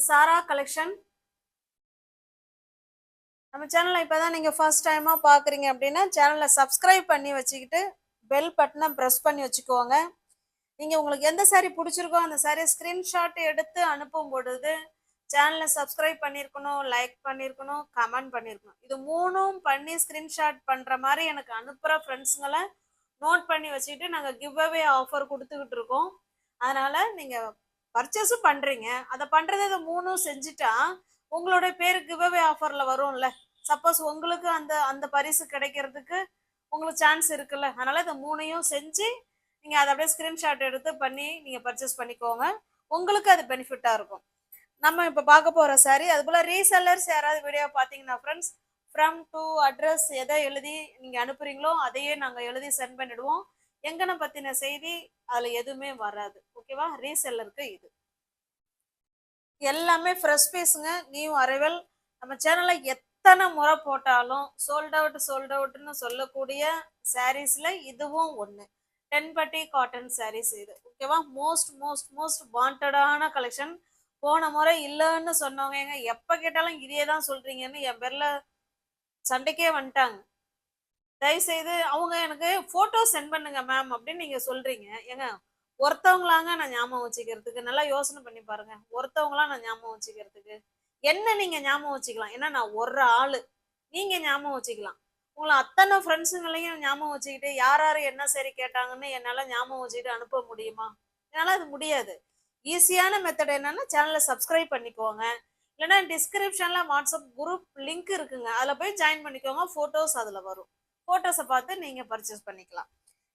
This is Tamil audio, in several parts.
சாரா கலெக்ஷன். நம்ம சேனலை இப்போதான் நீங்கள் ஃபர்ஸ்ட் டைமாக பார்க்குறீங்க அப்படின்னா சேனலை சப்ஸ்கிரைப் பண்ணி வச்சுக்கிட்டு பெல் பட்டனை ப்ரெஸ் பண்ணி வச்சுக்கோங்க. நீங்கள் உங்களுக்கு எந்த சாரீ பிடிச்சிருக்கோ அந்த சாரியை ஸ்க்ரீன்ஷாட் எடுத்து அனுப்பும் பொழுது சேனலை சப்ஸ்கிரைப் பண்ணியிருக்கணும், லைக் பண்ணியிருக்கணும், கமெண்ட் பண்ணியிருக்கணும். இது மூணும் பண்ணி ஸ்க்ரீன்ஷாட் பண்ணுற மாதிரி எனக்கு அனுப்புகிற ஃப்ரெண்ட்ஸுங்களை நோட் பண்ணி வச்சுக்கிட்டு நாங்கள் கிவ் அவே ஆஃபர் கொடுத்துக்கிட்டு இருக்கோம். அதனால் நீங்கள் பர்ச்சேஸும் பண்ணுறீங்க, அதை பண்ணுறது இதை மூணும் செஞ்சுட்டா உங்களோட பேர் கிவ் அவே ஆஃபரில் வரும்ல. சப்போஸ் உங்களுக்கு அந்த அந்த பரிசு கிடைக்கிறதுக்கு உங்களுக்கு சான்ஸ் இருக்குல்ல. அதனால் இதை மூணையும் செஞ்சு நீங்கள் அதை அப்படியே ஸ்க்ரீன்ஷாட் எடுத்து பண்ணி நீங்கள் பர்ச்சேஸ் பண்ணிக்கோங்க. உங்களுக்கு அது பெனிஃபிட்டாக இருக்கும். நம்ம இப்போ பார்க்க போகிற சாரி அதுபோல் ரீசெல்லர்ஸ் யாராவது வீடியோ பார்த்தீங்கன்னா ஃப்ரெண்ட்ஸ் ஃப்ரம் டு அட்ரஸ் எதை எழுதி நீங்கள் அனுப்புகிறீங்களோ அதையே நாங்கள் எழுதி சென்ட் பண்ணிவிடுவோம். எங்கனை பற்றின செய்தி அதில் எதுவுமே வராது. ஓகேவா? ரீசெல்லருக்கு இது எல்லாமே ஃப்ரெஷ் பீஸுங்க, நியூ அரைவல். நம்ம சேனலில் எத்தனை முறை போட்டாலும் சோல்ட் அவுட்னு சொல்லக்கூடிய சாரீஸில் இதுவும் ஒன்று. 10 பட்டி காட்டன் சாரீஸ் இது. ஓகேவா? மோஸ்ட் மோஸ்ட் மோஸ்ட் வாண்டடான கலெக்ஷன். போன முறை இல்லைன்னு சொன்னவங்க எங்க எப்போ கேட்டாலும் இதே தான் சொல்கிறீங்கன்னு என் பேரில் சண்டைக்கே வந்துட்டாங்க. தயவுசெய்து அவங்க எனக்கு ஃபோட்டோ சென்ட் பண்ணுங்க மேம் அப்படின்னு நீங்கள் சொல்கிறீங்க. ஏங்க ஒருத்தவங்களாங்க நான் ஞாபகம் வச்சுக்கிறதுக்கு நல்லா யோசனை பண்ணி பாருங்க. ஒருத்தவங்களாம் நான் ஞாபகம் வச்சுக்கிறதுக்கு என்ன நீங்கள் ஞாபகம் வச்சுக்கலாம். ஏன்னா நான் ஒரு ஆள், நீங்கள் ஞாபகம் வச்சுக்கலாம். உங்களை அத்தனை ஃப்ரெண்ட்ஸுங்களையும் ஞாபகம் வச்சுக்கிட்டு யார் யார் என்ன சரி கேட்டாங்கன்னு என்னால் ஞாபகம் வச்சுக்கிட்டு அனுப்ப முடியுமா? என்னால் அது முடியாது. ஈஸியான மெத்தட் என்னன்னா சேனலை சப்ஸ்கிரைப் பண்ணிக்கோங்க. இல்லைன்னா டிஸ்கிரிப்ஷனில் வாட்ஸ்அப் குரூப் லிங்க் இருக்குங்க, அதில் போய் ஜாயின் பண்ணிக்கோங்க. ஃபோட்டோஸ் அதில் வரும். ஃபோட்டோஸை பார்த்து நீங்கள் பர்ச்சேஸ் பண்ணிக்கலாம்.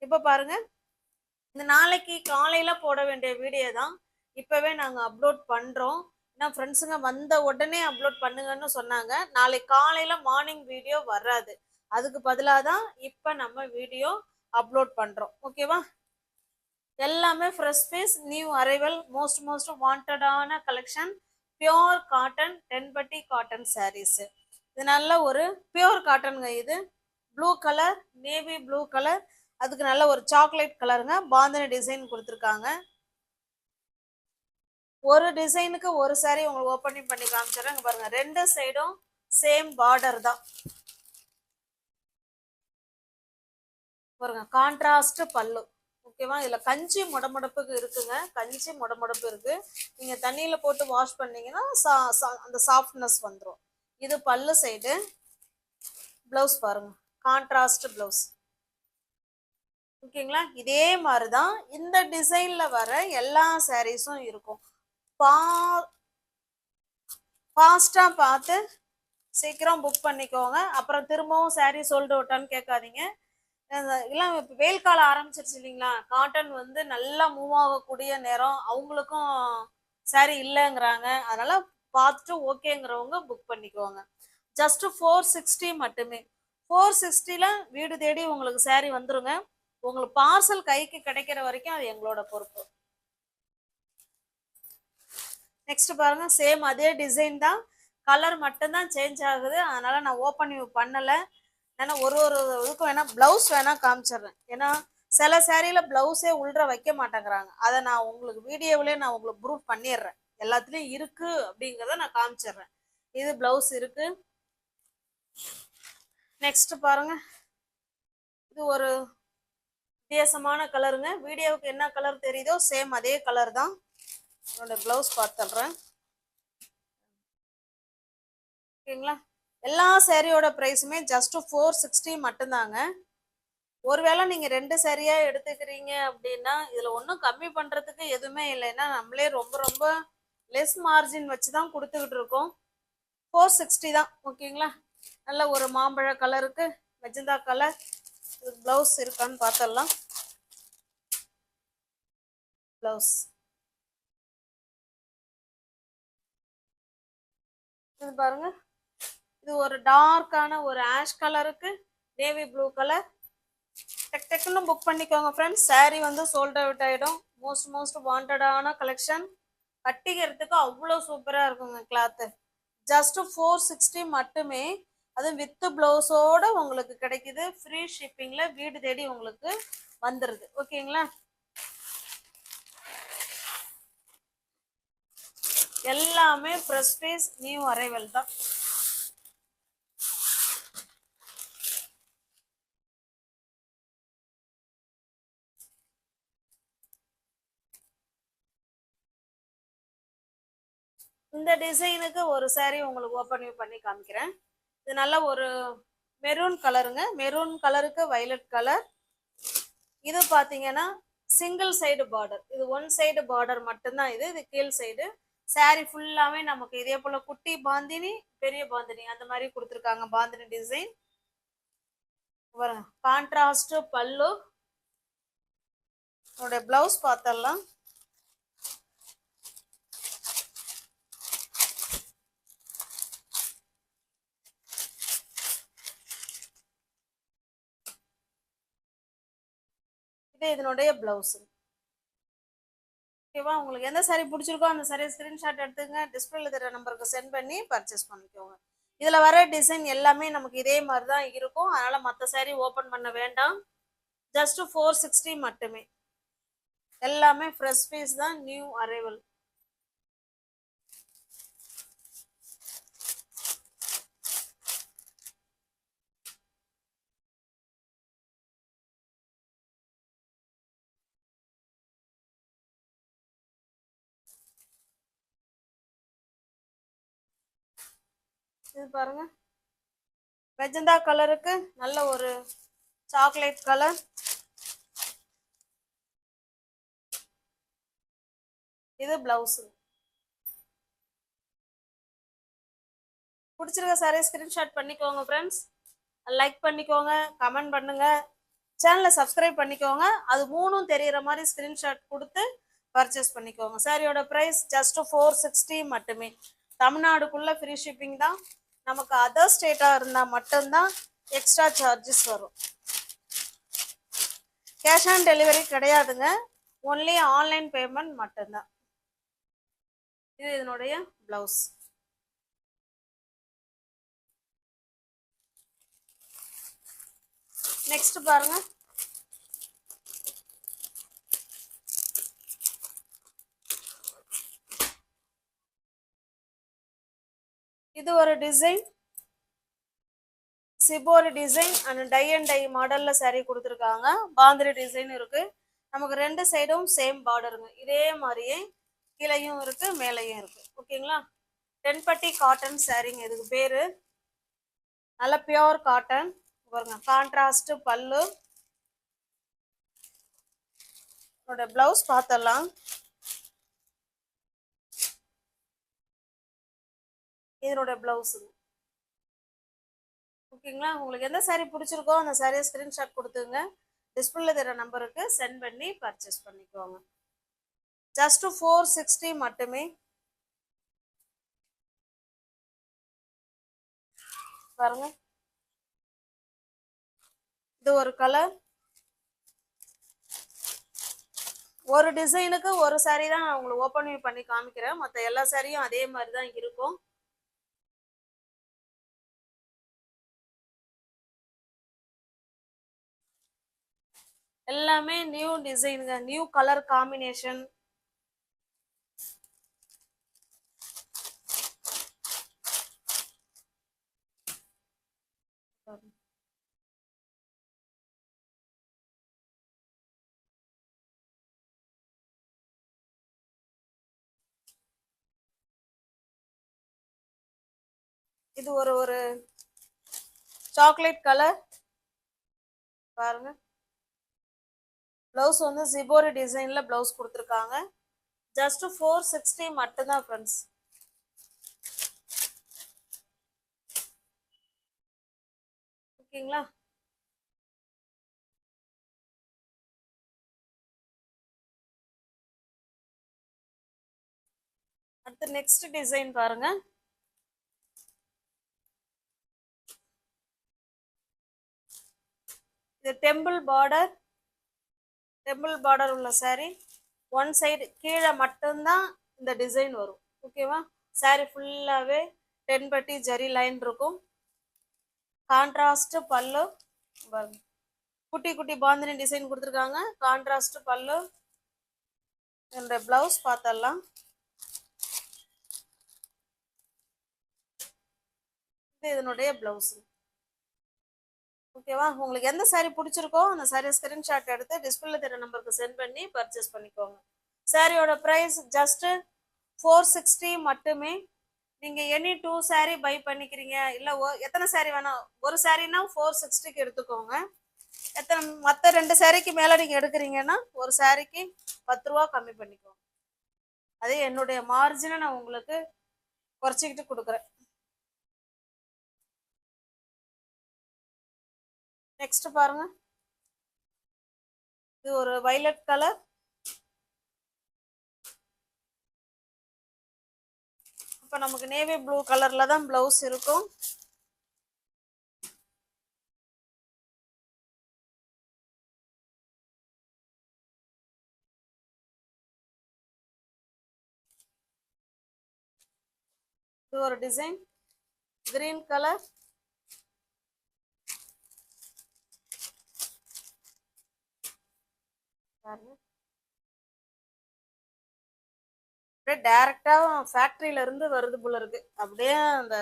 இப்போ பாருங்கள், இந்த நாளைக்கு காலையில் போட வேண்டிய வீடியோ தான் இப்போவே நாங்கள் அப்லோட் பண்ணுறோம். ஏன்னா ஃப்ரெண்ட்ஸுங்க வந்த உடனே அப்லோட் பண்ணுங்கன்னு சொன்னாங்க. நாளைக்கு காலையில் மார்னிங் வீடியோ வராது, அதுக்கு பதிலாக தான் இப்போ நம்ம வீடியோ அப்லோட் பண்ணுறோம். ஓகேவா? எல்லாமே fresh piece, new arrival, most most வாண்டடான கலெக்ஷன். பியோர் காட்டன் 10 பட்டி காட்டன் சாரீஸு. இது நல்ல ஒரு பியோர் காட்டனுங்க. இது blue colour, navy blue colour, அதுக்கு நல்ல ஒரு சாக்லேட் கலருங்க. பாந்தனி டிசைன் கொடுத்துருக்காங்க. ஒரு டிசைனுக்கு ஒரு சாரி உங்களுக்கு ஓப்பனிங் பண்ணி காமிச்சிடுறேன். பாருங்க, ரெண்டு சைடும் சேம் பார்டர் தான். பாருங்க, கான்ட்ராஸ்ட் பல்லு. ஓகேவா? இதில் கஞ்சி முடமுடப்புக்கு இருக்குங்க. கஞ்சி முடமுடப்பு இருக்கு. நீங்கள் தண்ணியில் போட்டு வாஷ் பண்ணீங்கன்னா அந்த சாஃப்ட்னஸ் வந்துடும். இது பல்லு சைடு. ப்ளவுஸ் பாருங்க, கான்ட்ராஸ்ட் ப்ளவுஸ். ஓகேங்களா? இதே மாதிரி தான் இந்த டிசைனில் வர எல்லா சாரீஸும் இருக்கும். ஃபாஸ்ட்டாக பார்த்து சீக்கிரம் புக் பண்ணிக்கோங்க. அப்புறம் திரும்பவும் சாரீ சோல்டு அவுட்டான்னு கேட்காதீங்க. இல்லை, இப்போ வெயில் காலம் ஆரம்பிச்சிருச்சு இல்லைங்களா? காட்டன் வந்து நல்லா மூவ் ஆகக்கூடிய நேரம். அவங்களுக்கும் சாரீ இல்லைங்கிறாங்க. அதனால் பார்த்துட்டு ஓகேங்கிறவங்க புக் பண்ணிக்கோங்க. ஜஸ்ட் 460 மட்டுமே. 460ல் வீடு தேடி உங்களுக்கு சாரீ வந்துருங்க. உங்களுக்கு பார்சல் கைக்கு கிடைக்கிற வரைக்கும் அது எங்களோட பொறுப்பு. நெக்ஸ்ட் பாருங்க, சேம் அதே டிசைன் தான், கலர் மட்டும்தான் சேஞ்ச் ஆகுது. அதனால நான் ஓப்பன் பண்ணலை. ஏன்னா ஒரு இதுக்கும் வேணா ப்ளவுஸ் வேணா காமிச்சிடுறேன். ஏன்னா சில சாரியில ப்ளவுஸே உள்ற வைக்க மாட்டேங்கிறாங்க. அதை நான் உங்களுக்கு வீடியோவிலே நான் உங்களுக்கு ப்ரூவ் பண்ணிடுறேன். எல்லாத்துலேயும் இருக்கு அப்படிங்கிறத நான் காமிச்சிடுறேன். இது ப்ளவுஸ் இருக்கு. நெக்ஸ்ட் பாருங்க, இது ஒரு வித்தியாசமான கலருங்க. வீடியோவுக்கு என்ன கலர் தெரியுதோ சேம் அதே கலர் தான். என்னோட ப்ளவுஸ் பார்த்துடுறேன். ஓகேங்களா? எல்லா சாரியோட ப்ரைஸுமே ஜஸ்ட் 460 மட்டும்தாங்க. ஒருவேளை நீங்கள் 2 சாரியாக எடுத்துக்கிறீங்க அப்படின்னா இதில் ஒன்றும் கம்மி பண்ணுறதுக்கு எதுவுமே இல்லைன்னா நம்மளே ரொம்ப ரொம்ப லெஸ் மார்ஜின் வச்சு தான் கொடுத்துக்கிட்டு இருக்கோம். 460 தான். ஓகேங்களா? நல்ல ஒரு மாம்பழ கலருக்கு மெஜந்தா கலர். ப்ளவுஸ் இருக்கான்னு பார்த்துடலாம். ப்ளவுஸ் இது பாருங்க, இது ஒரு டார்க்கான ஒரு ஆஷ் கலருக்கு நேவி ப்ளூ கலர். டக் டக்குன்னு புக் பண்ணிக்கோங்க ஃப்ரெண்ட்ஸ். சாரீ வந்து சோல்ட் அவுட் ஆகிடும். மோஸ்ட் வாண்டடான கலெக்ஷன். கட்டிக்கிறதுக்கு அவ்வளோ சூப்பராக இருக்குங்க கிளாத்து. ஜஸ்ட் 460 மட்டுமே. அது வித் ப்ளவுஸோட உங்களுக்கு கிடைக்குது. ஃப்ரீ ஷிப்பிங்கில் வீடு தேடி உங்களுக்கு வந்துடுது. ஓகேங்களா? எல்லாமே ஃப்ரெஷ் பீஸ், நியூ அரைவல் தான். இந்த டிசைனுக்கு ஒரு saree உங்களுக்கு ஓப்பன் பண்ணி காமிக்கிறேன். இது நல்ல ஒரு மெரூன் கலருங்க. மெரூன் கலருக்கு வயலட் கலர். இது பாத்தீங்கன்னா சிங்கிள் சைடு பார்டர். இது ஒன் சைடு பார்டர் மட்டும்தான். இது கீழ் சைடு. saree ஃபுல்லாவே நமக்கு இதே போல குட்டி பாந்தினி, பெரிய பாந்தினி அந்த மாதிரி கொடுத்துருக்காங்க. பாந்தினி டிசைன். கான்ட்ராஸ்ட் பல்லு. உங்களுடைய பிளவுஸ் பார்த்தரலாம். இது இதனுடைய பிளவுஸ். ஓகேவா? உங்களுக்கு எந்த saree பிடிச்சிருக்கோ அந்த saree ஸ்கிரீன்ஷாட் எடுத்துங்க. டிஸ்பிளேல தெரிய நம்பருக்கு சென்ட் பண்ணி பர்ச்சேஸ் பண்ணிக்கோங்க. இதுல வர டிசைன் எல்லாமே நமக்கு இதே மாதிரி தான் இருக்கும். அதனால மற்ற saree ஓபன் பண்ண வேண்டாம். ஜஸ்ட் 460 மட்டுமே. எல்லாமே ஃப்ரெஷ் பீஸ் தான், நியூ அரைவல். இது பாருங்க, மெஜந்தா கலருக்கு நல்ல ஒரு சாக்லேட் கலர். இது பிளவுஸ். பிடிச்சிருக்க saree ஸ்கிரீன்ஷாட் பண்ணிக்கோங்க ஃப்ரெண்ட்ஸ். லைக் பண்ணிக்கோங்க, கமெண்ட் பண்ணுங்க, சேனலை சப்ஸ்கிரைப் பண்ணிக்கோங்க. அது மூணும் தெரியற மாதிரி ஸ்கிரீன்ஷாட் கொடுத்து பர்ச்சேஸ் பண்ணிக்கோங்க. சாரியோட பிரைஸ் ஜஸ்ட் 460 மட்டுமே. தமிழ்நாடுக்குள்ள ஃப்ரீ ஷிப்பிங் தான். நமக்கு அதர் ஸ்டேட்டா இருந்தா மட்டும்தான் எக்ஸ்ட்ரா சார்ஜஸ் வரும். கேஷ் ஆன் டெலிவரி கிடையாதுங்க. ஒன்லி ஆன்லைன் பேமெண்ட் மட்டும்தான். இது இதனுடைய பிளவுஸ். நெக்ஸ்ட் பாருங்க, இது ஒரு design. Shibori design and tie and dye மாடல்ல saree கொடுத்துருக்காங்க. பாந்திரி டிசைன் இருக்கு. நமக்கு ரெண்டு சைடும் சேம் பார்டருங்க. இதே மாதிரியே கீழையும் இருக்கு, மேலையும் இருக்கு. ஓகேங்களா? தென்பட்டி காட்டன் சாரீங்க இதுக்கு பேரு. நல்ல பியோர் காட்டன். பாருங்க, கான்ட்ராஸ்ட் பல்லு. பிளவுஸ் பார்த்தலாம். இதனோட பிளவுஸ். ஓகேங்களா? உங்களுக்கு எந்த saree பிடிச்சிருக்கோ அந்த saree ஸ்கிரீன்ஷாட் கொடுத்துங்க. டிஸ்பிளேல தெரிய நம்பருக்கு சென்ட் பண்ணி பர்ச்சேஸ் பண்ணிக்கோங்க. ஜஸ்ட் 460 மட்டுமே. பாருங்க, இது ஒரு கலர். ஒரு டிசைனுக்கு ஒரு saree தான் நான் உங்களுக்கு ஓப்பன் பண்ணி காமிக்கிறேன். மற்ற எல்லா சாரியும் அதே மாதிரி தான் இருக்கும். எல்லாமே நியூ டிசைனுங்க, நியூ கலர் காம்பினேஷன். இது ஒரு ஒரு சாக்லேட் கலர். பாருங்க, பிளவுஸ் வந்து சிபோரி டிசைன்ல பிளவுஸ் கொடுத்துருக்காங்க. ஜஸ்ட் 460 மட்டும்தான் ஃப்ரெண்ட்ஸ். ஓகேங்களா? அடுத்து நெக்ஸ்ட் டிசைன் பாருங்க. இது டெம்பிள் பார்டர். டெம்பிள் பார்டர் உள்ள saree. ஒன் சைடு கீழே மட்டும்தான் இந்த டிசைன் வரும். ஓகேவா? saree ஃபுல்லாவே தென்பட்டி ஜரி லைன் இருக்கும். கான்ட்ராஸ்ட் பல்லு. குட்டி குட்டி பாந்தினி டிசைன் கொடுத்துருக்காங்க. கான்ட்ராஸ்ட் பல்லு. என்னோட பிளவுஸ் பார்த்தரலாம். இதனுடைய பிளவுஸ். ஓகேவா? உங்களுக்கு எந்த சாரீ பிடிச்சிருக்கோ அந்த சாரீ ஸ்கிரீன்ஷாட் எடுத்து டிஸ்பிளேல தெரிய நம்பருக்கு சென்ட் பண்ணி பர்ச்சேஸ் பண்ணிக்கோங்க. சாரியோட ப்ரைஸ் ஜஸ்ட் 460 மட்டுமே. நீங்க எனி 2 சாரீ பை பண்ணிக்கிறீங்க, இல்ல எத்தனை சாரீ வேணாம், ஒரு சாரீனா 460க்கு எடுத்துக்கோங்க. எத்தனை மற்ற 2 சாரீக்கு மேல நீங்க எடுக்கிறீங்கன்னா ஒரு சாரீக்கு 10 ரூபா கம்மி பண்ணிக்கோங்க. அதே என்னுடைய மார்ஜினை நான் உங்களுக்கு குறைச்சிக்கிட்டு கொடுக்குறேன். நெக்ஸ்ட் பாருங்க, இது ஒரு வைலட் கலர். இப்போ நமக்கு நேவி ப்ளூ கலர்ல தான் பிளவுஸ் இருக்கும். இது ஒரு டிசைன் கிரீன் கலர். அப்படியே டைரக்டா ஃபேக்டரியில இருந்து வருது போல இருக்கு. அப்படியே அந்த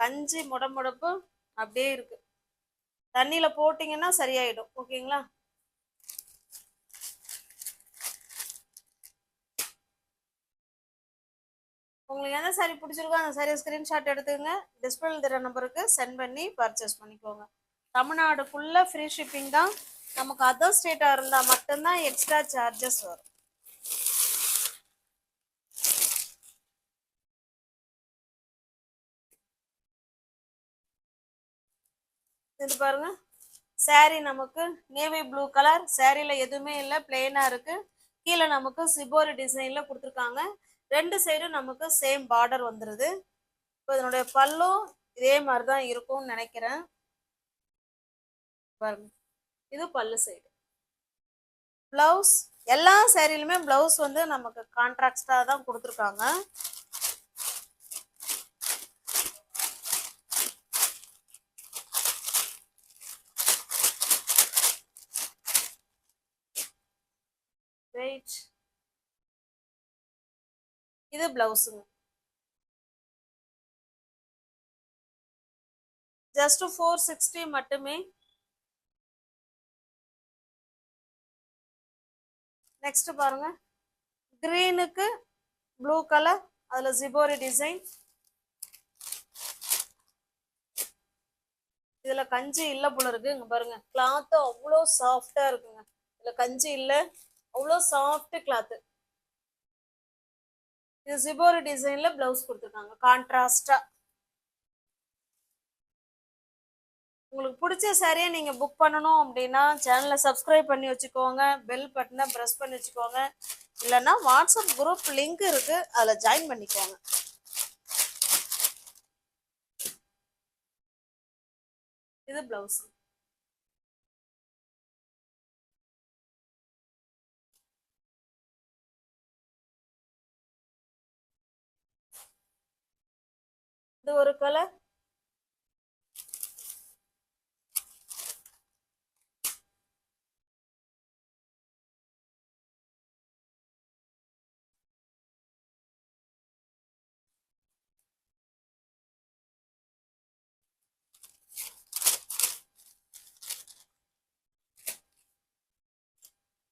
கஞ்சி முடமுடப்பு அப்படியே இருக்கு. தண்ணியில போட்டீங்கன்னா சரியாயிடும். ஓகேங்களா? உங்களுக்கு எந்த சாரி பிடிச்சிருக்கோ அந்த சாரியை ஸ்கிரீன்ஷாட் எடுத்துங்க, டிஸ்பிளேல தெரிய நம்பருக்கு சென்ட் பண்ணி பர்ச்சேஸ் பண்ணிக்கோங்க. தமிழ்நாடு ஃபுல்லா ஃப்ரீ ஷிப்பிங் தான். நமக்கு அதர் ஸ்டேட்டா இருந்தா மட்டும்தான் எக்ஸ்ட்ரா சார்ஜஸ் வரும். இது பாருங்க, சாரி நமக்கு நேவி ப்ளூ கலர். சாரியில எதுவுமே இல்லை, பிளெயினா இருக்கு. கீழே நமக்கு சிபோரி டிசைன்ல கொடுத்துருக்காங்க. 2 சைடும் நமக்கு சேம் பார்டர் வந்துருது. இப்போ இதனுடைய பல்லும் இதே மாதிரிதான் இருக்கும்னு நினைக்கிறேன். பாருங்க, இது பல்லு சைடு. பிளவுஸ் எல்லா சாரிலுமே பிளவுஸ் வந்து நமக்கு கான்ட்ராக்டா தான் கொடுத்துருக்காங்க. வெயிட், இது பிளவுஸுங்க. ஜஸ்ட் 460 மட்டுமே. நெக்ஸ்ட் பாருங்க, கிரீனுக்கு ப்ளூ கலர், அதுல ஜிபோரி டிசைன். இதுல கஞ்சி இல்ல போல இருக்கு. இங்க பாருங்க, கிளாத் அவ்வளோ சாஃப்டா இருக்குங்க. இதுல கஞ்சி இல்ல, அவ்வளோ சாஃப்ட் கிளாத். இது ஜிபோரி டிசைன்ல பிளவுஸ் கொடுத்துருக்காங்க கான்ட்ராஸ்டா. உங்களுக்கு பிடிச்ச சாரியை நீங்க புக் பண்ணணும் அப்படின்னா சேனலை சப்ஸ்கிரைப் பண்ணி வச்சுக்கோங்க, பெல் பட்டனை ப்ரெஸ் பண்ணி வச்சுக்கோங்க. இல்லைன்னா வாட்ஸ்அப் குரூப் லிங்க் இருக்கு, அதுல ஜாயின் பண்ணிக்கோங்க. இது பிளவுஸ். இது ஒரு கலர்.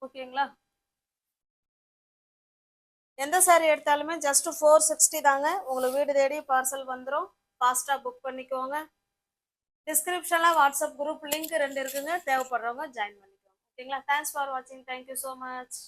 ஓகேங்களா? எந்த சாரி எடுத்தாலுமே ஜஸ்ட் 460 தாங்க. உங்களுக்கு வீடு தேடி பார்சல் வந்துடும். ஃபாஸ்டா புக் பண்ணிக்கோங்க. டிஸ்கிரிப்ஷன்ல வாட்ஸ்அப் குரூப் லிங்க் 2 இருக்குங்க, தேவைப்படுறவங்க ஜாயின் பண்ணிக்கோங்க. ஓகேங்களா? தேங்க்ஸ் ஃபார் வாட்சிங். Thank you so much.